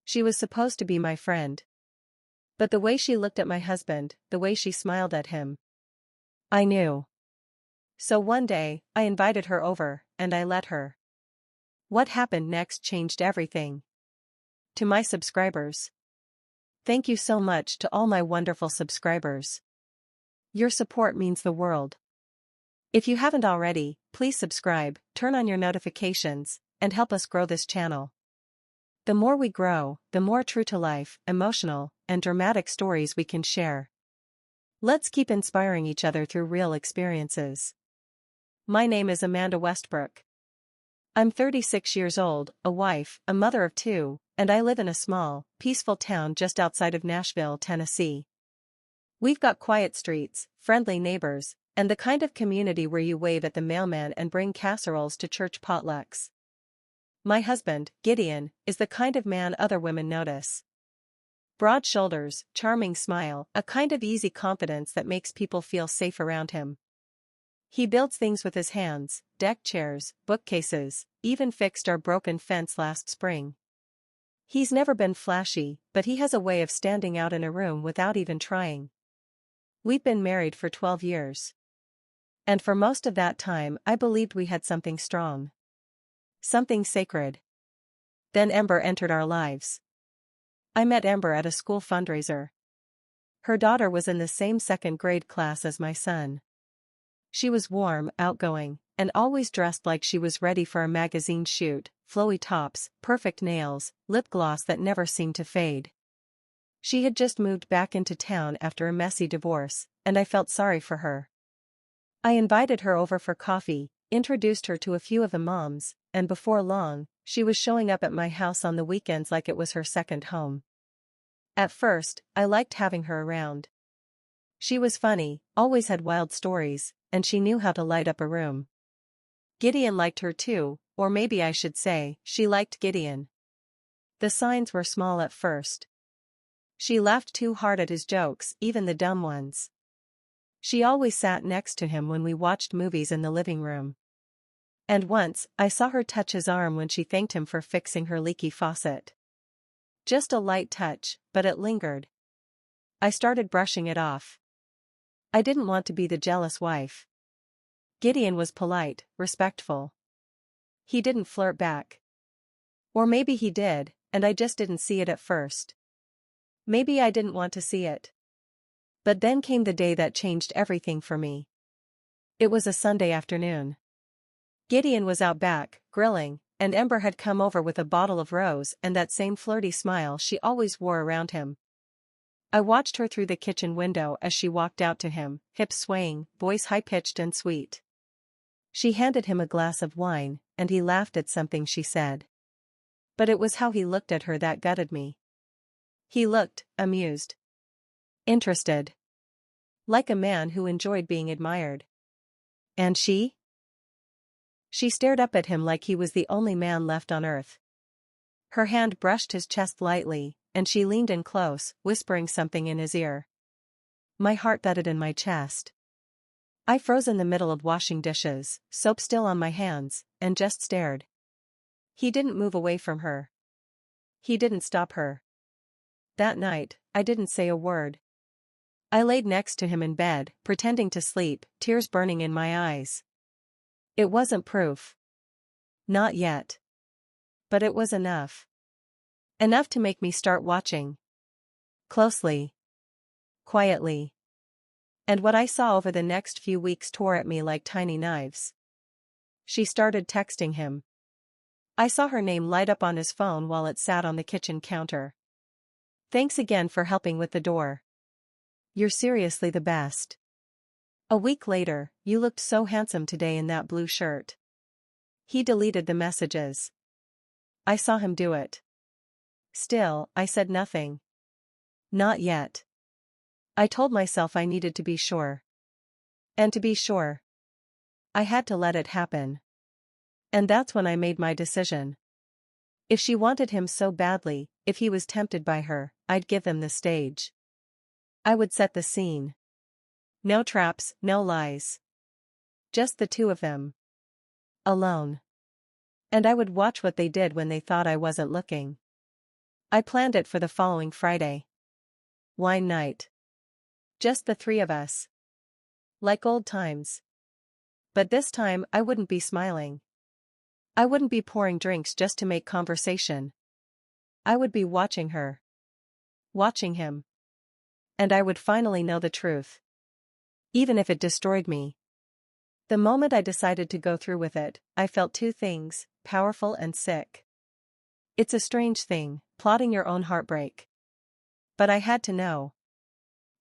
She was supposed to be my friend. But the way she looked at my husband, the way she smiled at him. I knew. So one day, I invited her over, and I let her. What happened next changed everything. To my subscribers. Thank you so much to all my wonderful subscribers. Your support means the world. If you haven't already, please subscribe, turn on your notifications, and help us grow this channel. The more we grow, the more true-to-life, emotional, and dramatic stories we can share. Let's keep inspiring each other through real experiences. My name is Amanda Westbrook. I'm 36 years old, a wife, a mother of two, and I live in a small, peaceful town just outside of Nashville, Tennessee. We've got quiet streets, friendly neighbors, and the kind of community where you wave at the mailman and bring casseroles to church potlucks. My husband, Gideon, is the kind of man other women notice. Broad shoulders, charming smile, a kind of easy confidence that makes people feel safe around him. He builds things with his hands, deck chairs, bookcases, even fixed our broken fence last spring. He's never been flashy, but he has a way of standing out in a room without even trying. We've been married for 12 years. And for most of that time I believed we had something strong. Something sacred. Then Ember entered our lives. I met Ember at a school fundraiser. Her daughter was in the same second grade class as my son. She was warm, outgoing, and always dressed like she was ready for a magazine shoot, flowy tops, perfect nails, lip gloss that never seemed to fade. She had just moved back into town after a messy divorce, and I felt sorry for her. I invited her over for coffee, introduced her to a few of the moms, and before long, she was showing up at my house on the weekends like it was her second home. At first, I liked having her around. She was funny, always had wild stories, and she knew how to light up a room. Gideon liked her too, or maybe I should say, she liked Gideon. The signs were small at first. She laughed too hard at his jokes, even the dumb ones. She always sat next to him when we watched movies in the living room. And once, I saw her touch his arm when she thanked him for fixing her leaky faucet. Just a light touch, but it lingered. I started brushing it off. I didn't want to be the jealous wife. Gideon was polite, respectful. He didn't flirt back. Or maybe he did, and I just didn't see it at first. Maybe I didn't want to see it. But then came the day that changed everything for me. It was a Sunday afternoon. Gideon was out back, grilling, and Ember had come over with a bottle of rose and that same flirty smile she always wore around him. I watched her through the kitchen window as she walked out to him, hips swaying, voice high-pitched and sweet. She handed him a glass of wine, and he laughed at something she said. But it was how he looked at her that gutted me. He looked amused. Interested. Like a man who enjoyed being admired. And she? She stared up at him like he was the only man left on earth. Her hand brushed his chest lightly, and she leaned in close, whispering something in his ear. My heart thudded in my chest. I froze in the middle of washing dishes, soap still on my hands, and just stared. He didn't move away from her. He didn't stop her. That night, I didn't say a word. I laid next to him in bed, pretending to sleep, tears burning in my eyes. It wasn't proof. Not yet. But it was enough. Enough to make me start watching. Closely. Quietly. And what I saw over the next few weeks tore at me like tiny knives. She started texting him. I saw her name light up on his phone while it sat on the kitchen counter. Thanks again for helping with the door. You're seriously the best. A week later, you looked so handsome today in that blue shirt. He deleted the messages. I saw him do it. Still, I said nothing. Not yet. I told myself I needed to be sure. And to be sure, I had to let it happen. And that's when I made my decision. If she wanted him so badly, if he was tempted by her, I'd give them the stage. I would set the scene. No traps, no lies. Just the two of them. Alone. And I would watch what they did when they thought I wasn't looking. I planned it for the following Friday. Wine night. Just the three of us. Like old times. But this time I wouldn't be smiling. I wouldn't be pouring drinks just to make conversation. I would be watching her. Watching him. And I would finally know the truth. Even if it destroyed me. The moment I decided to go through with it, I felt two things, powerful and sick. It's a strange thing, plotting your own heartbreak. But I had to know.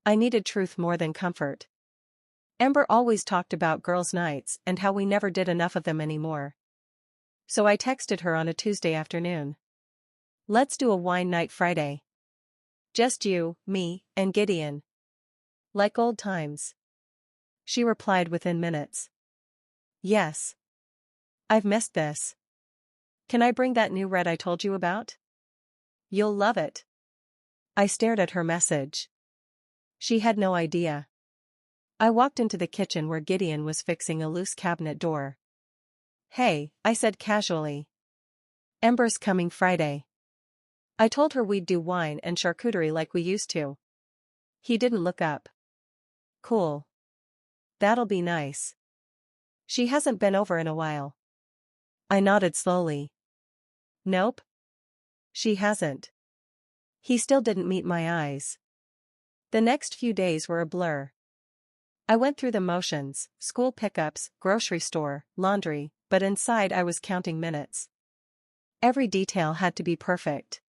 I needed truth more than comfort. Amber always talked about girls' nights and how we never did enough of them anymore. So I texted her on a Tuesday afternoon. Let's do a wine night Friday. Just you, me, and Gideon. Like old times. She replied within minutes. Yes. I've missed this. Can I bring that new red I told you about? You'll love it. I stared at her message. She had no idea. I walked into the kitchen where Gideon was fixing a loose cabinet door. Hey, I said casually. Amber's coming Friday. I told her we'd do wine and charcuterie like we used to. He didn't look up. Cool. That'll be nice. She hasn't been over in a while. I nodded slowly. Nope. She hasn't. He still didn't meet my eyes. The next few days were a blur. I went through the motions, school pickups, grocery store, laundry, but inside I was counting minutes. Every detail had to be perfect.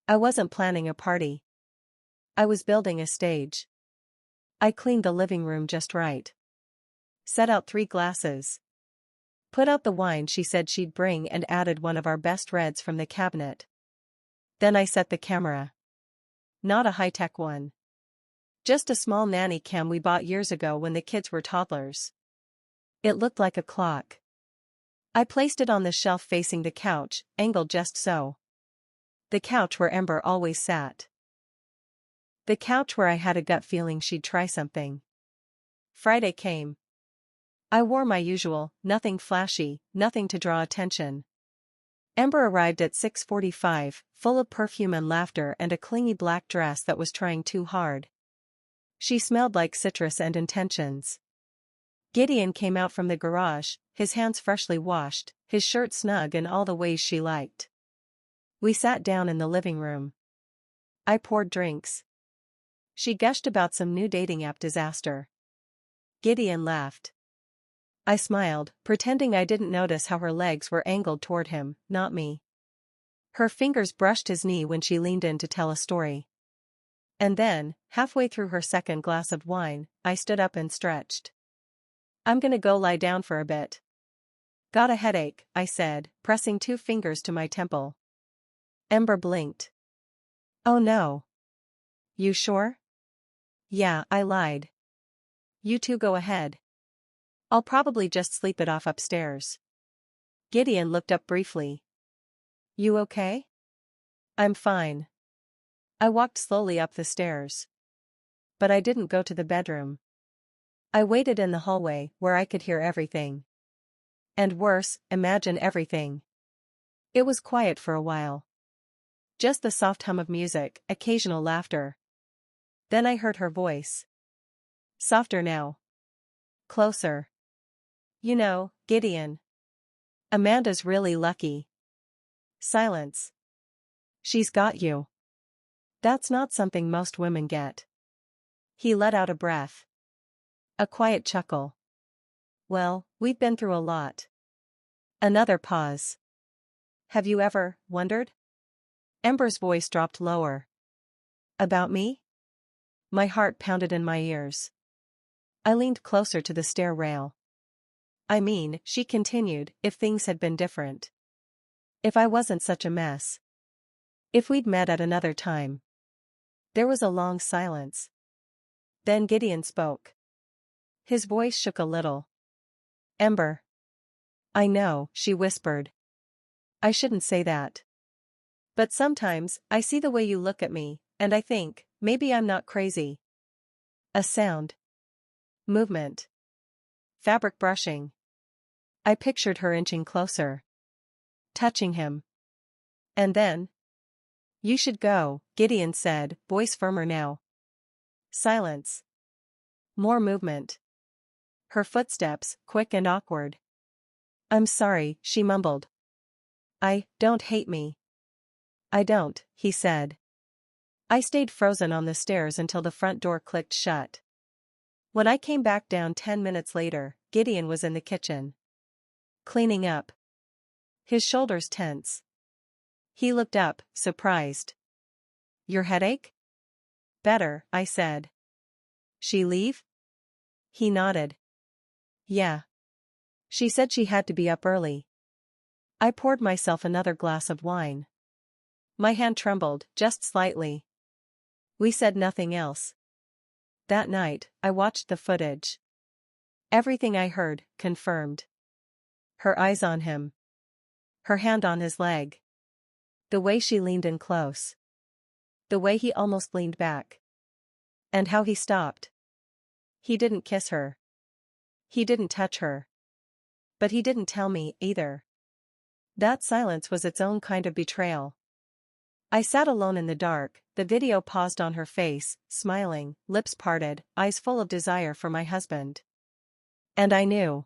I wasn't planning a party. I was building a stage. I cleaned the living room just right. Set out 3 glasses. Put out the wine she said she'd bring and added one of our best reds from the cabinet. Then I set the camera. Not a high-tech one. Just a small nanny cam we bought years ago when the kids were toddlers. It looked like a clock. I placed it on the shelf facing the couch, angled just so. The couch where Ember always sat. The couch where I had a gut feeling she'd try something. Friday came. I wore my usual, nothing flashy, nothing to draw attention. Ember arrived at 6:45, full of perfume and laughter and a clingy black dress that was trying too hard. She smelled like citrus and intentions. Gideon came out from the garage, his hands freshly washed, his shirt snug in all the ways she liked. We sat down in the living room. I poured drinks. She gushed about some new dating app disaster. Gideon laughed. I smiled, pretending I didn't notice how her legs were angled toward him, not me. Her fingers brushed his knee when she leaned in to tell a story. And then, halfway through her second glass of wine, I stood up and stretched. I'm gonna go lie down for a bit. Got a headache, I said, pressing 2 fingers to my temple. Ember blinked. Oh no. You sure? Yeah, I lied. You two go ahead. I'll probably just sleep it off upstairs. Gideon looked up briefly. You okay? I'm fine. I walked slowly up the stairs. But I didn't go to the bedroom. I waited in the hallway where I could hear everything. And worse, imagine everything. It was quiet for a while. Just the soft hum of music, occasional laughter. Then I heard her voice. Softer now. Closer. You know, Gideon. Amanda's really lucky. Silence. She's got you. That's not something most women get. He let out a breath. A quiet chuckle. Well, we've been through a lot. Another pause. Have you ever wondered? Ember's voice dropped lower. About me? My heart pounded in my ears. I leaned closer to the stair rail. I mean, she continued, if things had been different. If I wasn't such a mess. If we'd met at another time. There was a long silence. Then Gideon spoke. His voice shook a little. Ember. I know, she whispered. I shouldn't say that. But sometimes, I see the way you look at me, and I think, maybe I'm not crazy. A sound. Movement. Fabric brushing. I pictured her inching closer. Touching him. And then. You should go, Gideon said, voice firmer now. Silence. More movement. Her footsteps, quick and awkward. I'm sorry, she mumbled. Don't hate me. I don't, he said. I stayed frozen on the stairs until the front door clicked shut. When I came back down 10 minutes later, Gideon was in the kitchen. Cleaning up. His shoulders tense. He looked up, surprised. Your headache? Better, I said. She leave? He nodded. Yeah. She said she had to be up early. I poured myself another glass of wine. My hand trembled, just slightly. We said nothing else. That night, I watched the footage. Everything I heard, confirmed. Her eyes on him. Her hand on his leg. The way she leaned in close. The way he almost leaned back. And how he stopped. He didn't kiss her. He didn't touch her. But he didn't tell me, either. That silence was its own kind of betrayal. I sat alone in the dark, the video paused on her face, smiling, lips parted, eyes full of desire for my husband. And I knew.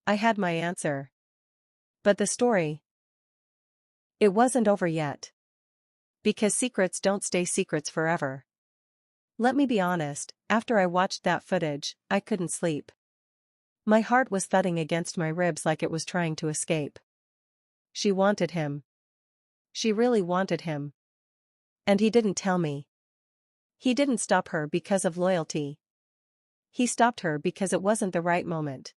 I had my answer. But the story. It wasn't over yet. Because secrets don't stay secrets forever. Let me be honest, after I watched that footage, I couldn't sleep. My heart was thudding against my ribs like it was trying to escape. She wanted him. She really wanted him. And he didn't tell me. He didn't stop her because of loyalty. He stopped her because it wasn't the right moment.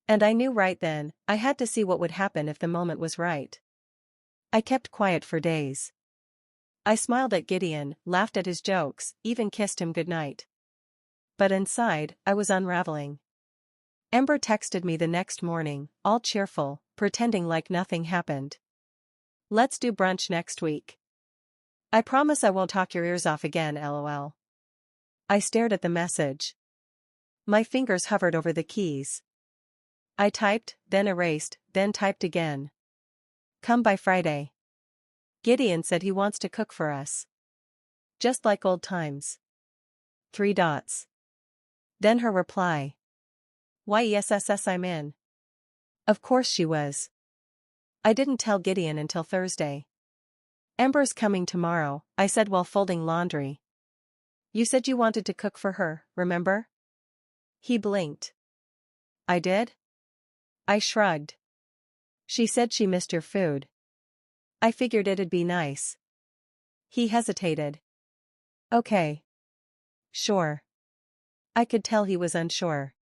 And I knew right then, I had to see what would happen if the moment was right. I kept quiet for days. I smiled at Gideon, laughed at his jokes, even kissed him goodnight. But inside, I was unraveling. Ember texted me the next morning, all cheerful, pretending like nothing happened. Let's do brunch next week. I promise I won't talk your ears off again, lol. I stared at the message. My fingers hovered over the keys. I typed, then erased, then typed again. Come by Friday. Gideon said he wants to cook for us. Just like old times. 3 dots. Then her reply. Yes, I'm in. Of course she was. I didn't tell Gideon until Thursday. Ember's coming tomorrow, I said while folding laundry. You said you wanted to cook for her, remember? He blinked. I did? I shrugged. She said she missed your food. I figured it'd be nice. He hesitated. Okay. Sure. I could tell he was unsure.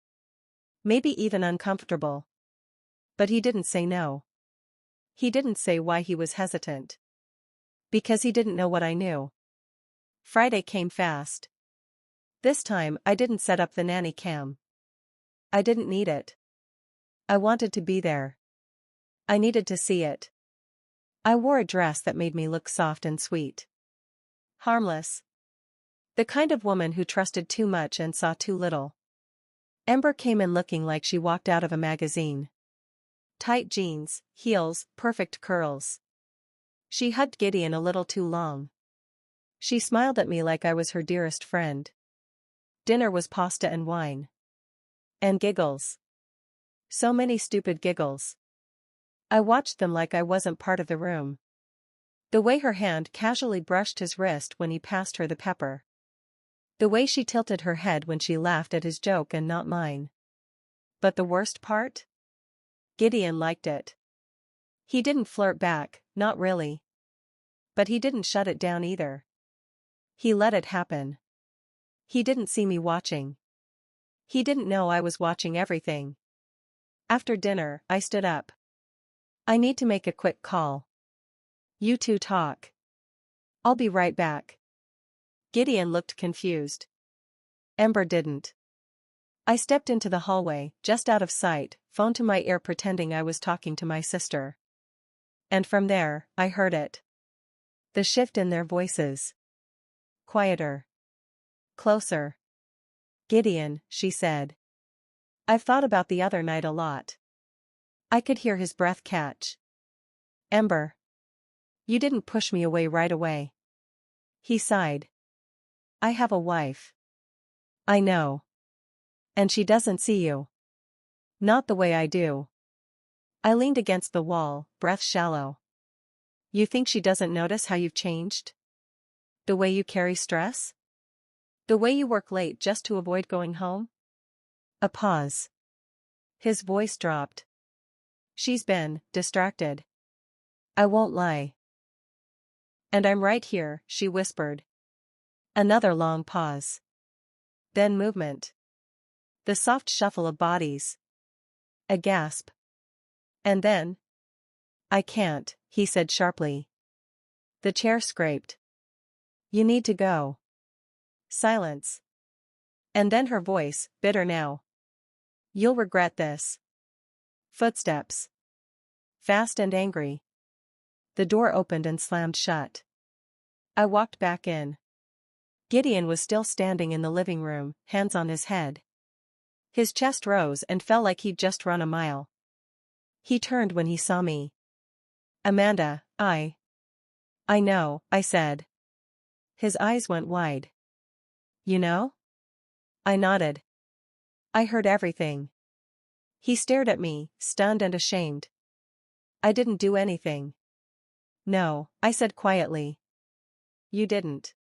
Maybe even uncomfortable. But he didn't say no. He didn't say why he was hesitant. Because he didn't know what I knew. Friday came fast. This time I didn't set up the nanny cam. I didn't need it. I wanted to be there. I needed to see it. I wore a dress that made me look soft and sweet. Harmless. The kind of woman who trusted too much and saw too little. Ember came in looking like she walked out of a magazine. Tight jeans, heels, perfect curls. She hugged Gideon a little too long. She smiled at me like I was her dearest friend. Dinner was pasta and wine. And giggles. So many stupid giggles. I watched them like I wasn't part of the room. The way her hand casually brushed his wrist when he passed her the pepper. The way she tilted her head when she laughed at his joke and not mine. But the worst part? Gideon liked it. He didn't flirt back, not really. But he didn't shut it down either. He let it happen. He didn't see me watching. He didn't know I was watching everything. After dinner, I stood up. I need to make a quick call. You two talk. I'll be right back. Gideon looked confused. Ember didn't. I stepped into the hallway, just out of sight, phone to my ear pretending I was talking to my sister. And from there, I heard it. The shift in their voices. Quieter. Closer. Gideon, she said. I've thought about the other night a lot. I could hear his breath catch. Ember. You didn't push me away right away. He sighed. I have a wife. I know. And she doesn't see you. Not the way I do. I leaned against the wall, breath shallow. You think she doesn't notice how you've changed? The way you carry stress? The way you work late just to avoid going home? A pause. His voice dropped. She's been distracted. I won't lie. And I'm right here, she whispered. Another long pause. Then movement. The soft shuffle of bodies. A gasp. And then, I can't, he said sharply. The chair scraped. You need to go. Silence. And then her voice, bitter now. You'll regret this. Footsteps. Fast and angry. The door opened and slammed shut. I walked back in. Gideon was still standing in the living room, hands on his head. His chest rose and felt like he'd just run a mile. He turned when he saw me. Amanda, I know, I said. His eyes went wide. You know? I nodded. I heard everything. He stared at me, stunned and ashamed. I didn't do anything. No, I said quietly. You didn't.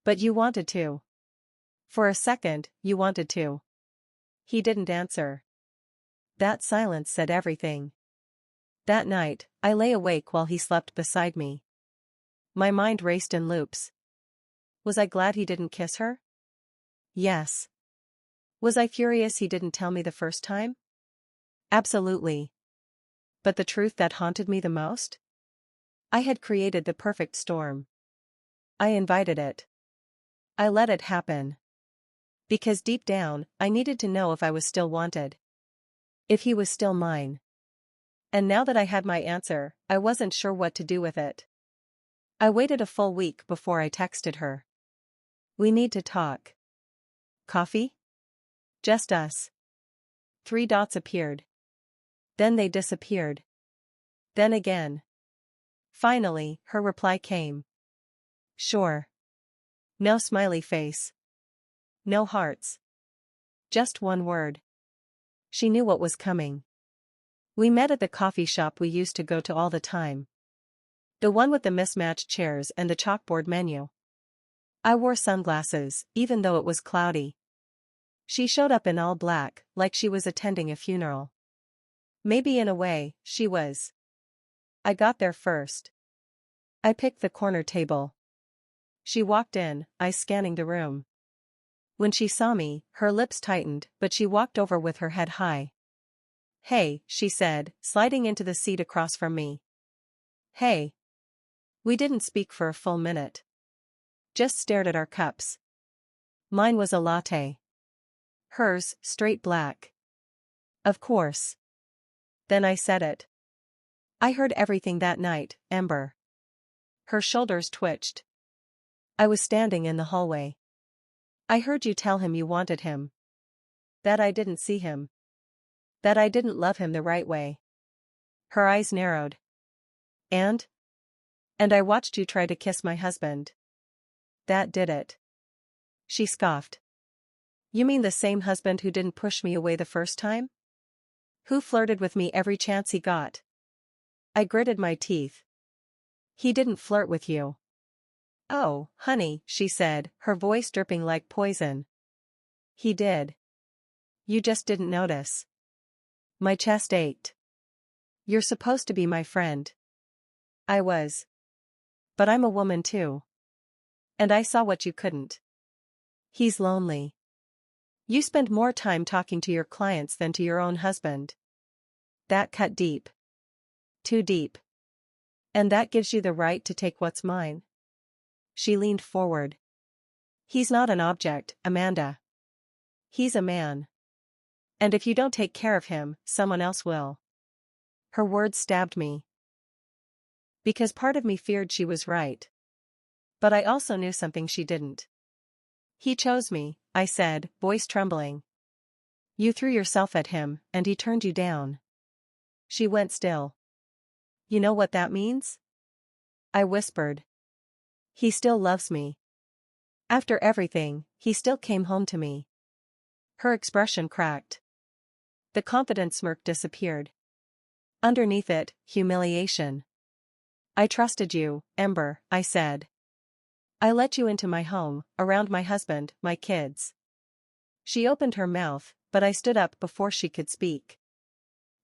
But you wanted to. For a second, you wanted to. He didn't answer. That silence said everything. That night, I lay awake while he slept beside me. My mind raced in loops. Was I glad he didn't kiss her? Yes. Was I furious he didn't tell me the first time? Absolutely. But the truth that haunted me the most? I had created the perfect storm. I invited it. I let it happen. Because deep down, I needed to know if I was still wanted. If he was still mine. And now that I had my answer, I wasn't sure what to do with it. I waited a full week before I texted her. We need to talk. Coffee? Just us. 3 dots appeared. Then they disappeared. Then again. Finally, her reply came. Sure. No smiley face. No hearts. Just one word. She knew what was coming. We met at the coffee shop we used to go to all the time. The one with the mismatched chairs and the chalkboard menu. I wore sunglasses, even though it was cloudy. She showed up in all black, like she was attending a funeral. Maybe in a way, she was. I got there first. I picked the corner table. She walked in, eyes scanning the room. When she saw me, her lips tightened, but she walked over with her head high. Hey, she said, sliding into the seat across from me. Hey. We didn't speak for a full minute. Just stared at our cups. Mine was a latte. Hers, straight black. Of course. Then I said it. I heard everything that night, Ember. Her shoulders twitched. I was standing in the hallway. I heard you tell him you wanted him. That I didn't see him. That I didn't love him the right way. Her eyes narrowed. And I watched you try to kiss my husband. That did it. She scoffed. You mean the same husband who didn't push me away the first time? Who flirted with me every chance he got? I gritted my teeth. He didn't flirt with you. Oh, honey, she said, her voice dripping like poison. He did. You just didn't notice. My chest ached. You're supposed to be my friend. I was. But I'm a woman too. And I saw what you couldn't. He's lonely. You spend more time talking to your clients than to your own husband. That cut deep. Too deep. And that gives you the right to take what's mine. She leaned forward. He's not an object, Amanda. He's a man. And if you don't take care of him, someone else will. Her words stabbed me. Because part of me feared she was right. But I also knew something she didn't. He chose me, I said, voice trembling. You threw yourself at him, and he turned you down. She went still. You know what that means? I whispered. He still loves me. After everything, he still came home to me. Her expression cracked. The confident smirk disappeared. Underneath it, humiliation. I trusted you, Ember, I said. I let you into my home, around my husband, my kids. She opened her mouth, but I stood up before she could speak.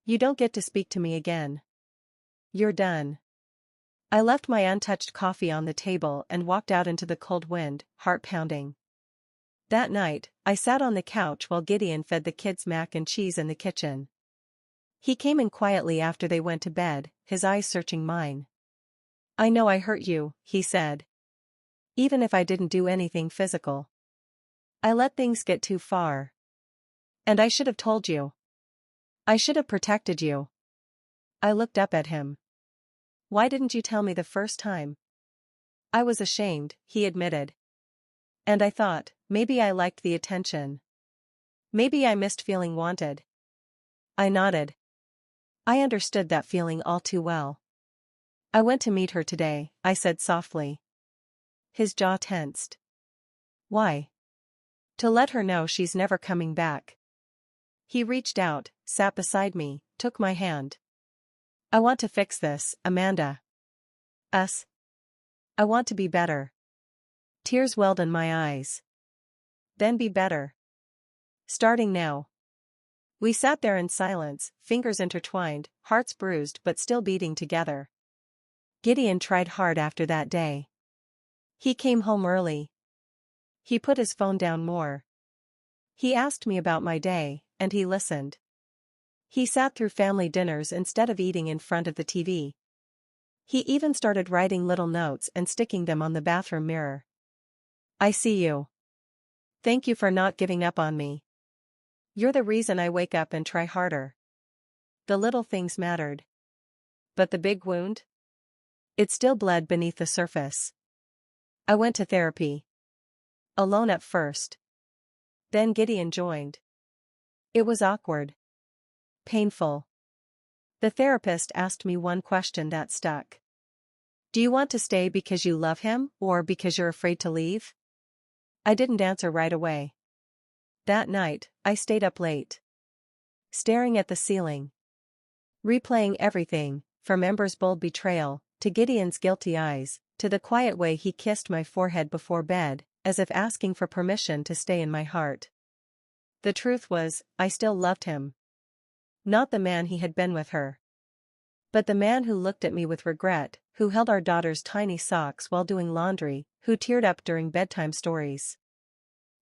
You don't get to speak to me again. You're done. I left my untouched coffee on the table and walked out into the cold wind, heart pounding. That night, I sat on the couch while Gideon fed the kids mac and cheese in the kitchen. He came in quietly after they went to bed, his eyes searching mine. I know I hurt you, he said. Even if I didn't do anything physical. I let things get too far. And I should have told you. I should have protected you. I looked up at him. Why didn't you tell me the first time? I was ashamed, he admitted. And I thought, maybe I liked the attention. Maybe I missed feeling wanted. I nodded. I understood that feeling all too well. I went to meet her today, I said softly. His jaw tensed. Why? To let her know she's never coming back. He reached out, sat beside me, took my hand. I want to fix this, Amanda. Us. I want to be better. Tears welled in my eyes. Then be better. Starting now. We sat there in silence, fingers intertwined, hearts bruised but still beating together. Gideon tried hard after that day. He came home early. He put his phone down more. He asked me about my day, and he listened. He sat through family dinners instead of eating in front of the TV. He even started writing little notes and sticking them on the bathroom mirror. I see you. Thank you for not giving up on me. You're the reason I wake up and try harder. The little things mattered. But the big wound? It still bled beneath the surface. I went to therapy. Alone at first. Then Gideon joined. It was awkward. Painful. The therapist asked me one question that stuck. Do you want to stay because you love him, or because you're afraid to leave? I didn't answer right away. That night, I stayed up late. Staring at the ceiling. Replaying everything, from Ember's bold betrayal, to Gideon's guilty eyes, to the quiet way he kissed my forehead before bed, as if asking for permission to stay in my heart. The truth was, I still loved him. Not the man he had been with her. But the man who looked at me with regret, who held our daughter's tiny socks while doing laundry, who teared up during bedtime stories.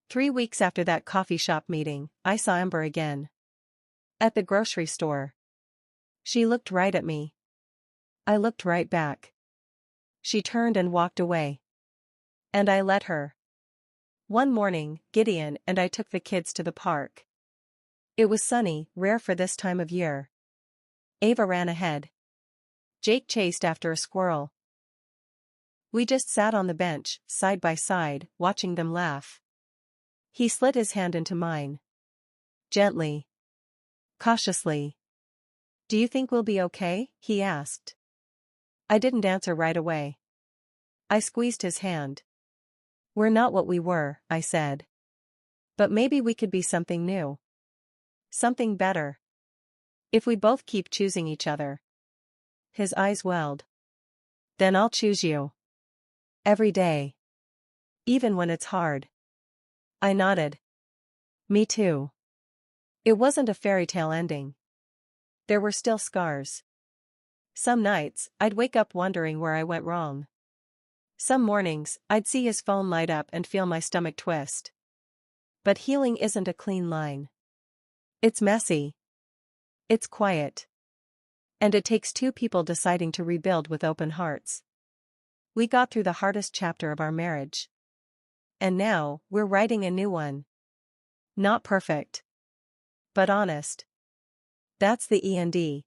3 weeks after that coffee shop meeting, I saw Ember again. At the grocery store. She looked right at me. I looked right back. She turned and walked away. And I let her. One morning, Gideon and I took the kids to the park. It was sunny, rare for this time of year. Ava ran ahead. Jake chased after a squirrel. We just sat on the bench, side by side, watching them laugh. He slid his hand into mine. Gently. Cautiously. Do you think we'll be okay? He asked. I didn't answer right away. I squeezed his hand. We're not what we were, I said. But maybe we could be something new. Something better. If we both keep choosing each other. His eyes welled. Then I'll choose you. Every day. Even when it's hard. I nodded. Me too. It wasn't a fairy tale ending. There were still scars. Some nights, I'd wake up wondering where I went wrong. Some mornings, I'd see his phone light up and feel my stomach twist. But healing isn't a clean line. It's messy. It's quiet. And it takes two people deciding to rebuild with open hearts. We got through the hardest chapter of our marriage. And now, we're writing a new one. Not perfect. But honest. That's the END.